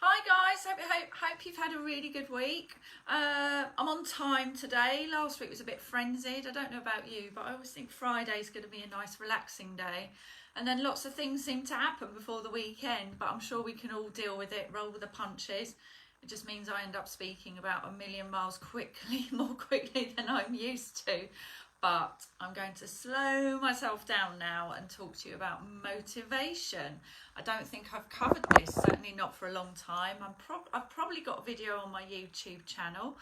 Hi guys, hope you've had a really good week. I'm on time today. Last week was a bit frenzied. I don't know about you, but I always think Friday's going to be a nice relaxing day. And then lots of things seem to happen before the weekend, but I'm sure we can all deal with it, roll with the punches. It just means I end up speaking about 1,000,000 miles more quickly than I'm used to. But I'm going to slow myself down now and talk to you about motivation. I don't think I've covered this, certainly not for a long time. I've probably got a video on my YouTube channel.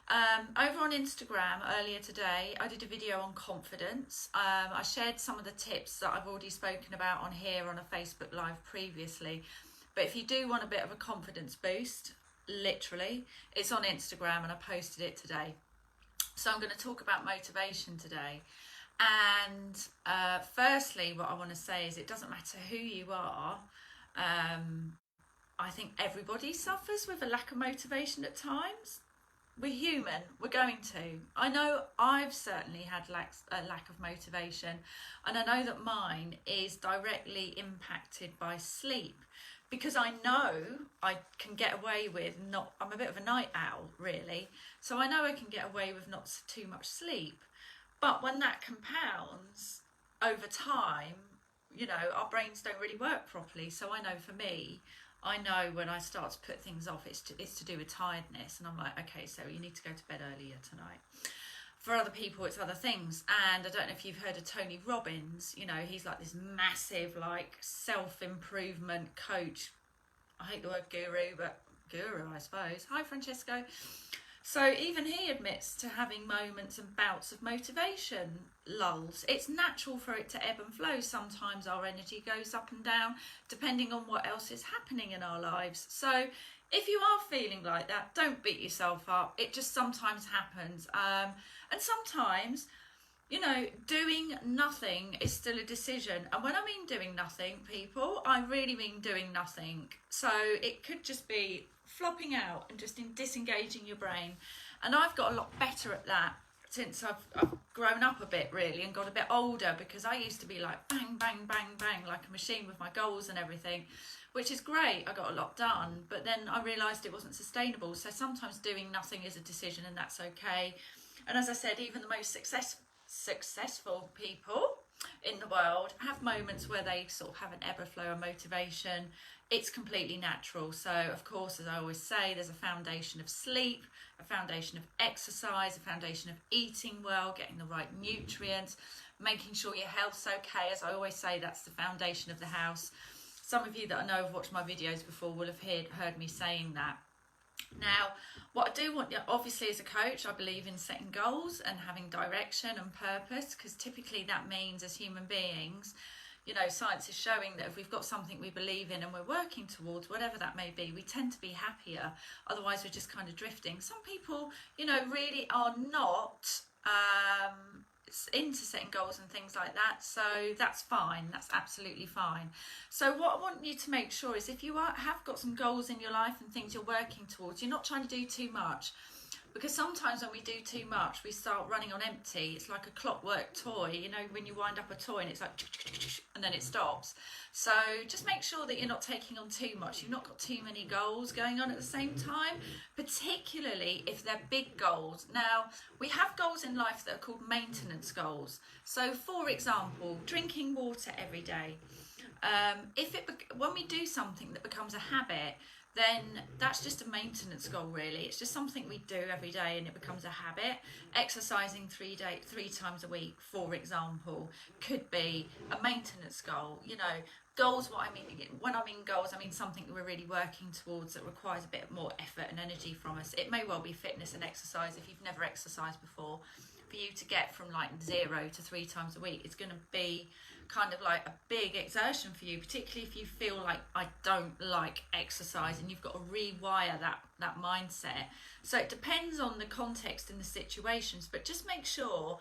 Over on Instagram earlier today, I did a video on confidence. I shared some of the tips that I've already spoken about on here on a Facebook Live previously. But if you do want a bit of a confidence boost, literally, it's on Instagram and I posted it today. So I'm going to talk about motivation today. And firstly, what I want to say is it doesn't matter who you are. I think everybody suffers with a lack of motivation at times. We're human, we're going to. I know I've certainly had a lack of motivation, and I know that mine is directly impacted by sleep. Because I know I can get away with I'm a bit of a night owl really, so I know I can get away with not too much sleep. But when that compounds over time, you know, our brains don't really work properly. So I know for me, I know when I start to put things off, it's to do with tiredness. And I'm like, okay, so you need to go to bed earlier tonight. For other people, it's other things. And I don't know if you've heard of Tony Robbins. You know, he's like this massive, like, self-improvement coach. I hate the word guru, but guru, I suppose. Hi, Francesco. So even he admits to having moments and bouts of motivation lulls. It's natural for it to ebb and flow. Sometimes our energy goes up and down, depending on what else is happening in our lives. So if you are feeling like that, don't beat yourself up. It just sometimes happens. And sometimes, you know, doing nothing is still a decision. And when I mean doing nothing, people, I really mean doing nothing. So it could just be flopping out and just disengaging your brain. And I've got a lot better at that since I've grown up a bit really and got a bit older, because I used to be like bang, bang, bang, bang, like a machine with my goals and everything, which is great. I got a lot done, but then I realised it wasn't sustainable. So sometimes doing nothing is a decision, and that's okay. And as I said, even the most successful people in the world have moments where they sort of have an ebb and flow of motivation. It's completely natural. So of course, as I always say, there's a foundation of sleep, a foundation of exercise, a foundation of eating well, getting the right nutrients, making sure your health's okay. As I always say, that's the foundation of the house. Some of you that I know have watched my videos before will have heard me saying that. Now, what I do want, obviously as a coach, I believe in setting goals and having direction and purpose, because typically that means as human beings, you know, science is showing that if we've got something we believe in and we're working towards, whatever that may be, we tend to be happier. Otherwise, we're just kind of drifting. Some people, you know, really are not into setting goals and things like that, so that's fine. That's absolutely fine. So what I want you to make sure is if you have got some goals in your life and things you're working towards, you're not trying to do too much. Because sometimes when we do too much, we start running on empty. It's like a clockwork toy, you know, when you wind up a toy and it's like, and then it stops. So just make sure that you're not taking on too much. You've not got too many goals going on at the same time, particularly if they're big goals. Now, we have goals in life that are called maintenance goals. So for example, drinking water every day. When we do something that becomes a habit, then that's just a maintenance goal really. It's just something we do every day and it becomes a habit. Exercising 3 times a week, for example, could be a maintenance goal. You know, goals, when I mean goals, I mean something that we're really working towards that requires a bit more effort and energy from us. It may well be fitness and exercise. If you've never exercised before, for you to get from like 0 to 3 times a week, it's going to be kind of like a big exertion for you, particularly if you feel like I don't like exercise and you've got to rewire that mindset. So it depends on the context and the situations, but just make sure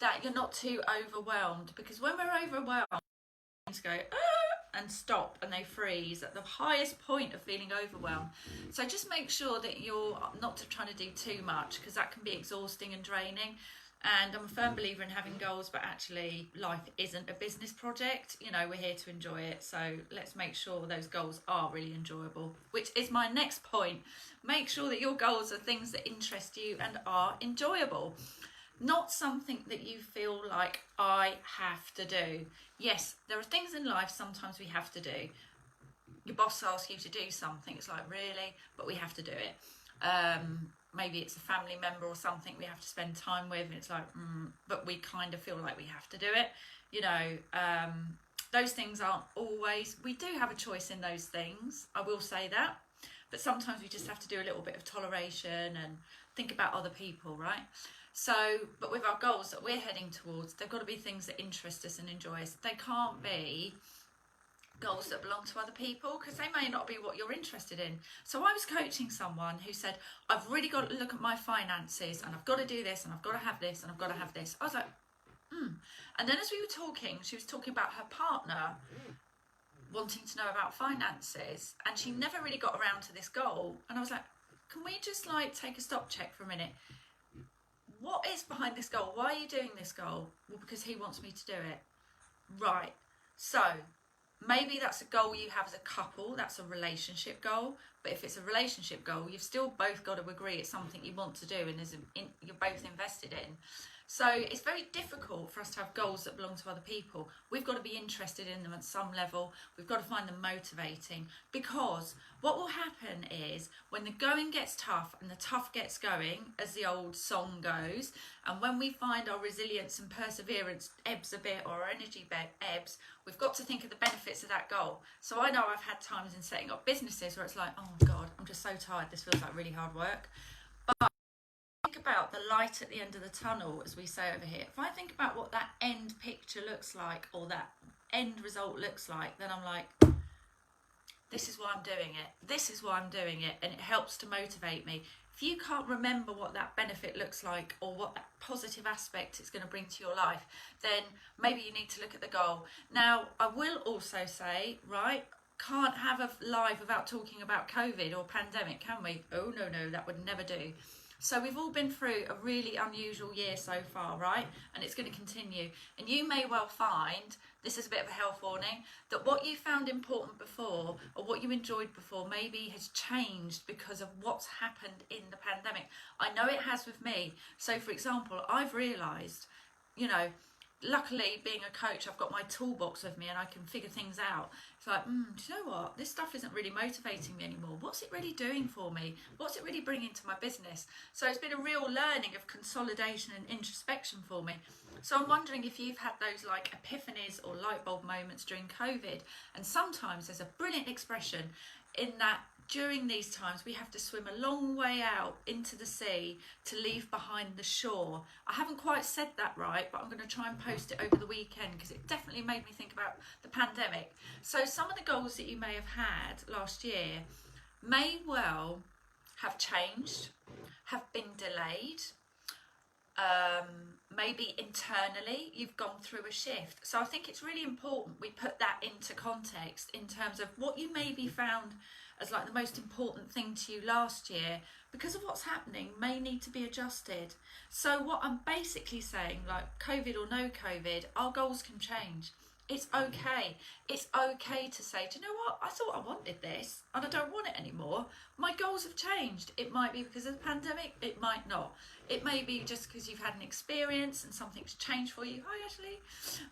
that you're not too overwhelmed, because when we're overwhelmed, minds go and stop and they freeze at the highest point of feeling overwhelmed. So just make sure that you're not trying to do too much, because that can be exhausting and draining. And I'm a firm believer in having goals, but actually life isn't a business project. You know, we're here to enjoy it. So let's make sure those goals are really enjoyable, which is my next point. Make sure that your goals are things that interest you and are enjoyable. Not something that you feel like I have to do. Yes, there are things in life sometimes we have to do. Your boss asks you to do something, it's like, really? But we have to do it. Maybe it's a family member or something we have to spend time with, and it's like, but we kind of feel like we have to do it. You know, those things aren't always, we do have a choice in those things, I will say that. But sometimes we just have to do a little bit of toleration and think about other people, right? So, but with our goals that we're heading towards, they've got to be things that interest us and enjoy us. They can't be goals that belong to other people, because they may not be what you're interested in. So I was coaching someone who said, I've really got to look at my finances, and I've got to do this, and I've got to have this, and I've got to have this. I was like, And then as we were talking, she was talking about her partner wanting to know about finances, and she never really got around to this goal. And I was like, can we just like take a stop check for a minute? What is behind this goal? Why are you doing this goal? Well, because he wants me to do it. Right. So maybe that's a goal you have as a couple, that's a relationship goal. But if it's a relationship goal, you've still both got to agree it's something you want to do and you're both invested in. So it's very difficult for us to have goals that belong to other people. We've got to be interested in them at some level. We've got to find them motivating, because what will happen is when the going gets tough and the tough gets going, as the old song goes, and when we find our resilience and perseverance ebbs a bit, or our energy ebbs, we've got to think of the benefits of that goal. So I know I've had times in setting up businesses where it's like, oh God, I'm just so tired. This feels like really hard work. But about the light at the end of the tunnel, as we say over here, if I think about what that end picture looks like, or that end result looks like, then I'm like, this is why I'm doing it. This is why I'm doing it. And it helps to motivate me. If you can't remember what that benefit looks like, or what that positive aspect it's going to bring to your life, then maybe you need to look at the goal. Now, I will also say, right, can't have a live without talking about COVID or pandemic, can we? Oh, no, that would never do. So we've all been through a really unusual year so far, right? And it's going to continue. And you may well find, this is a bit of a health warning, that what you found important before, or what you enjoyed before, maybe has changed because of what's happened in the pandemic. I know it has with me. So for example, I've realised, you know, luckily being a coach, I've got my toolbox with me and I can figure things out. It's like, do you know what? This stuff isn't really motivating me anymore. What's it really doing for me? What's it really bringing to my business? So it's been a real learning of consolidation and introspection for me. So I'm wondering if you've had those like epiphanies or light bulb moments during COVID. And sometimes there's a brilliant expression in that during these times we have to swim a long way out into the sea to leave behind the shore. I haven't quite said that right, but I'm going to try and post it over the weekend, because it definitely made me think about the pandemic. So some of the goals that you may have had last year may well have changed, have been delayed. Maybe internally you've gone through a shift. So I think it's really important we put that into context in terms of what you maybe found as like the most important thing to you last year, because of what's happening, may need to be adjusted. So what I'm basically saying, like COVID or no COVID, our goals can change. It's okay. It's okay to say, do you know what? I thought I wanted this and I don't want it anymore. My goals have changed. It might be because of the pandemic. It might not. It may be just because you've had an experience and something's changed for you. Hi, Ashley.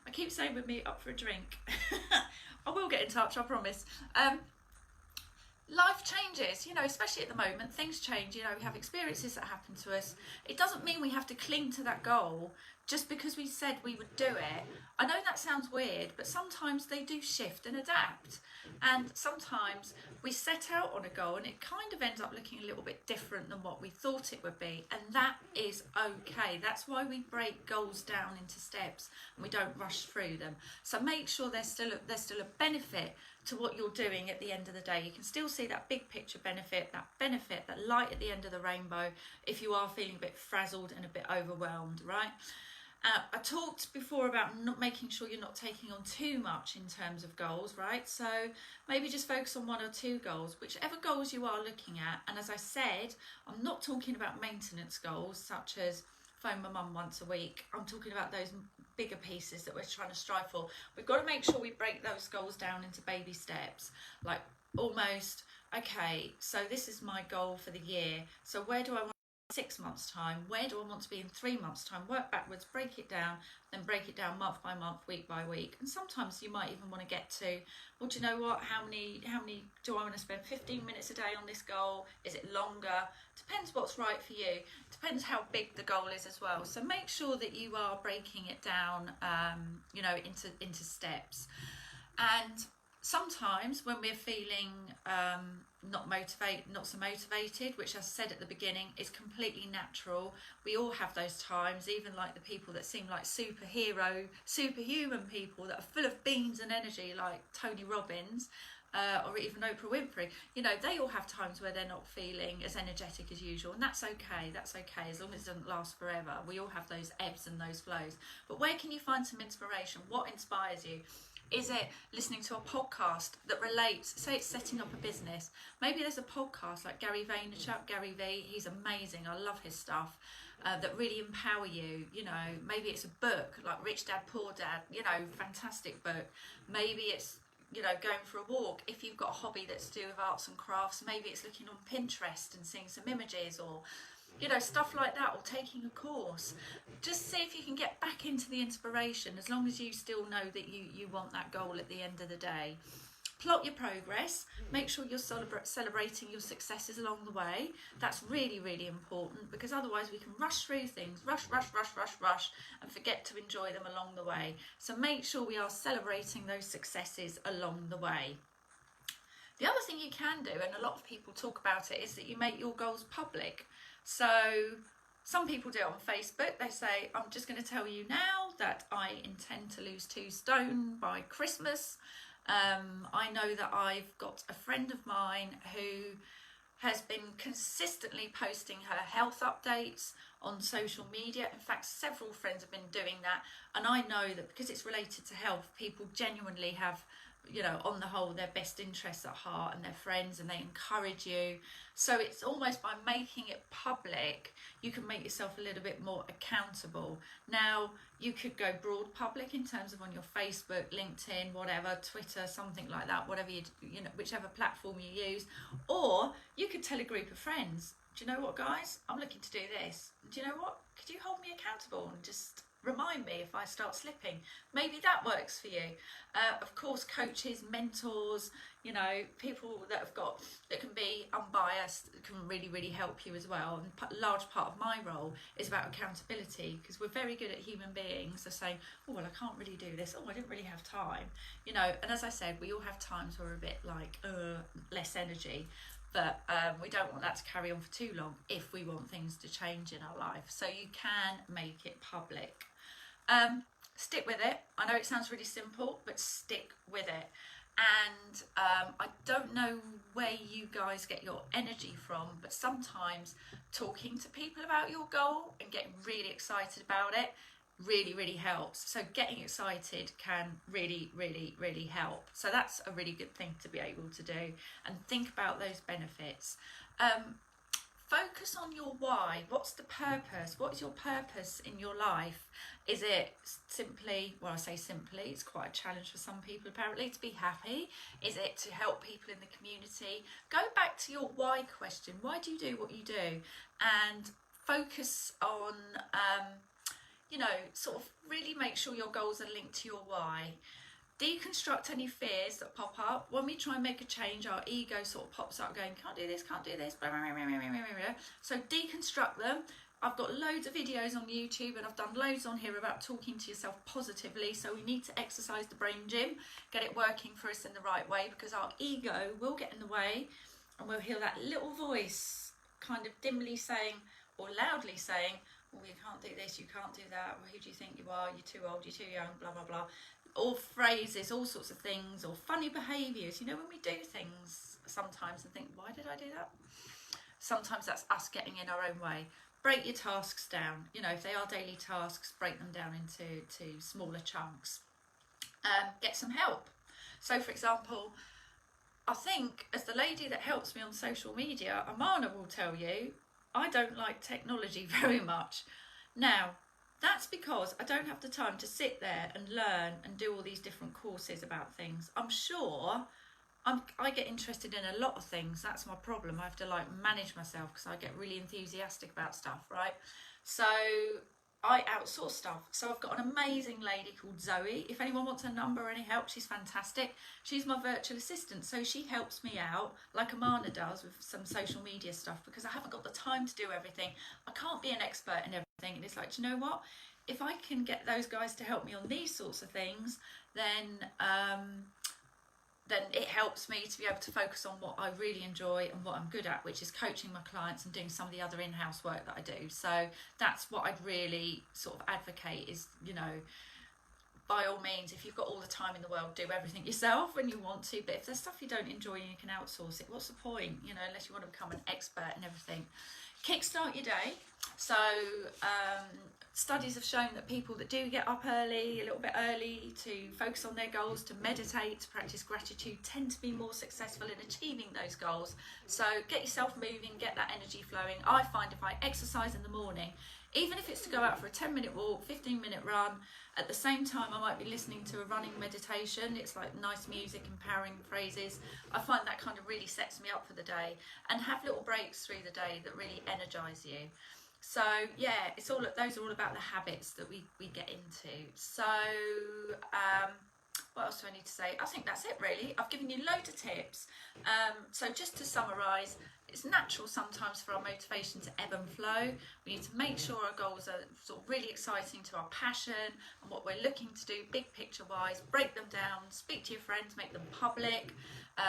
I keep saying with me, up for a drink. I will get in touch, I promise. Life changes, you know, especially at the moment, things change, you know, we have experiences that happen to us. It doesn't mean we have to cling to that goal just because we said we would do it. I know that sounds weird, but sometimes they do shift and adapt. And sometimes we set out on a goal and it kind of ends up looking a little bit different than what we thought it would be. And that is okay. That's why we break goals down into steps and we don't rush through them. So make sure there's still a benefit to what you're doing at the end of the day. You can still see that big picture benefit, that light at the end of the rainbow, if you are feeling a bit frazzled and a bit overwhelmed, right? I talked before about not making sure you're not taking on too much in terms of goals, right? So maybe just focus on one or two goals, whichever goals you are looking at. And as I said, I'm not talking about maintenance goals such as phone my mum once a week. I'm talking about those bigger pieces that we're trying to strive for. We've got to make sure we break those goals down into baby steps, like almost, okay, so this is my goal for the year. So where do I want 6 months time? Where do I want to be in 3 months time? Work backwards, break it down, then break it down month by month, week by week. And sometimes you might even want to get to, well, do you know what, how many do I want to spend 15 minutes a day on this goal? Is it longer? Depends what's right for you. Depends how big the goal is as well. So make sure that you are breaking it down, you know, into steps. And sometimes when we're feeling not so motivated, which, as I said at the beginning, is completely natural. We all have those times, even like the people that seem like superhuman people that are full of beans and energy, like Tony Robbins, or even Oprah Winfrey. You know, they all have times where they're not feeling as energetic as usual, and that's okay. That's okay, as long as it doesn't last forever. We all have those ebbs and those flows. But where can you find some inspiration? What inspires you? Is it listening to a podcast that relates, say it's setting up a business, maybe there's a podcast like Gary Vaynerchuk, Gary V, he's amazing, I love his stuff, that really empower you. You know, maybe it's a book like Rich Dad Poor Dad, you know, fantastic book. Maybe it's, you know, going for a walk. If you've got a hobby that's to do with arts and crafts, maybe it's looking on Pinterest and seeing some images, or, you know, stuff like that, or taking a course. Just see if you can get back into the inspiration, as long as you still know that you want that goal at the end of the day. Plot your progress, make sure you're celebrating your successes along the way. That's really, really important, because otherwise we can rush through things, rush, and forget to enjoy them along the way. So make sure we are celebrating those successes along the way. The other thing you can do, and a lot of people talk about it, is that you make your goals public. So some people do it on Facebook. They say, I'm just going to tell you now that I intend to lose 2 stone by Christmas. I know that I've got a friend of mine who has been consistently posting her health updates on social media. In fact, several friends have been doing that. And I know that because it's related to health, people genuinely have, you know, on the whole, their best interests at heart, and their friends, and they encourage you. So it's almost by making it public, you can make yourself a little bit more accountable. Now, you could go broad public in terms of on your Facebook, LinkedIn, whatever, Twitter, something like that, whatever you know, whichever platform you use. Or you could tell a group of friends, do you know what, guys, I'm looking to do this. Do you know what, could you hold me accountable and just remind me if I start slipping? Maybe that works for you. Of course, coaches, mentors, you know, people that can be unbiased, can really, really help you as well. And a large part of my role is about accountability, because we're very good at human beings of saying, oh, well, I can't really do this. Oh, I didn't really have time. You know, and as I said, we all have times where we're a bit like, less energy. But we don't want that to carry on for too long if we want things to change in our life. So you can make it public. Stick with it. I know it sounds really simple, but stick with it. And I don't know where you guys get your energy from, but sometimes talking to people about your goal and getting really excited about it really, really helps. So getting excited can really, really, really help. So that's a really good thing to be able to do, and think about those benefits. Focus on your why. What's the purpose? What is your purpose in your life? Is it simply, well, I say simply, it's quite a challenge for some people apparently, to be happy? Is it to help people in the community? Go back to your why question. Why do you do what you do? And focus on, you know, sort of really make sure your goals are linked to your why. Deconstruct any fears that pop up. When we try and make a change, our ego sort of pops up going, can't do this, can't do this. So deconstruct them. I've got loads of videos on YouTube, and I've done loads on here about talking to yourself positively. So we need to exercise the brain gym, get it working for us in the right way, because our ego will get in the way, and we'll hear that little voice kind of dimly saying, or loudly saying, well, you can't do this, you can't do that, well, who do you think you are, you're too old, you're too young, blah, blah, blah. All phrases, all sorts of things, or funny behaviours. You know, when we do things sometimes and think, why did I do that? Sometimes that's us getting in our own way. Break your tasks down. You know, if they are daily tasks, break them down into smaller chunks. Get some help. So, for example, I think as the lady that helps me on social media, Amana will tell you, I don't like technology very much. Now, that's because I don't have the time to sit there and learn and do all these different courses about things. I'm sure I get interested in a lot of things. That's my problem. I have to like manage myself because I get really enthusiastic about stuff, right? So I outsource stuff. So I've got an amazing lady called Zoe. If anyone wants her number or any help, she's fantastic. She's my virtual assistant. So she helps me out like Amana does with some social media stuff because I haven't got the time to do everything. I can't be an expert in everything. And it's like, do you know what? If I can get those guys to help me on these sorts of things, then it helps me to be able to focus on what I really enjoy and what I'm good at, which is coaching my clients and doing some of the other in-house work that I do. So that's what I'd really sort of advocate is, you know, by all means, if you've got all the time in the world, do everything yourself when you want to. But if there's stuff you don't enjoy and you can outsource it, what's the point, you know, unless you want to become an expert in everything. Kickstart your day. So studies have shown that people that do get up early, a little bit early, to focus on their goals, to meditate, to practice gratitude, tend to be more successful in achieving those goals. So get yourself moving, get that energy flowing. I find if I exercise in the morning, even if it's to go out for a 10-minute walk, 15-minute run, at the same time I might be listening to a running meditation. It's like nice music, empowering phrases. I find that kind of really sets me up for the day, and have little breaks through the day that really energize you. So yeah, it's all, those are all about the habits that we get into. So what else do I need to say? I think that's it really. I've given you loads of tips. So just to summarise, it's natural sometimes for our motivation to ebb and flow. We need to make sure our goals are sort of really exciting to our passion and what we're looking to do, big picture wise. Break them down, speak to your friends, make them public.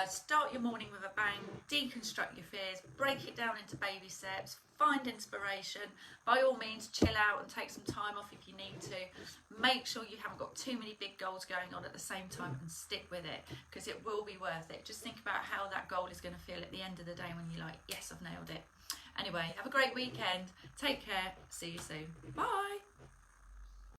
Start your morning with a bang, deconstruct your fears, break it down into baby steps, find inspiration. By all means, chill out and take some time off if you need to. Make sure you haven't got too many big goals going on at the same time, and stick with it because it will be worth it. Just think about how that goal is going to feel at the end of the day when you're like, yes, I've nailed it. Anyway, have a great weekend. Take care. See you soon. Bye.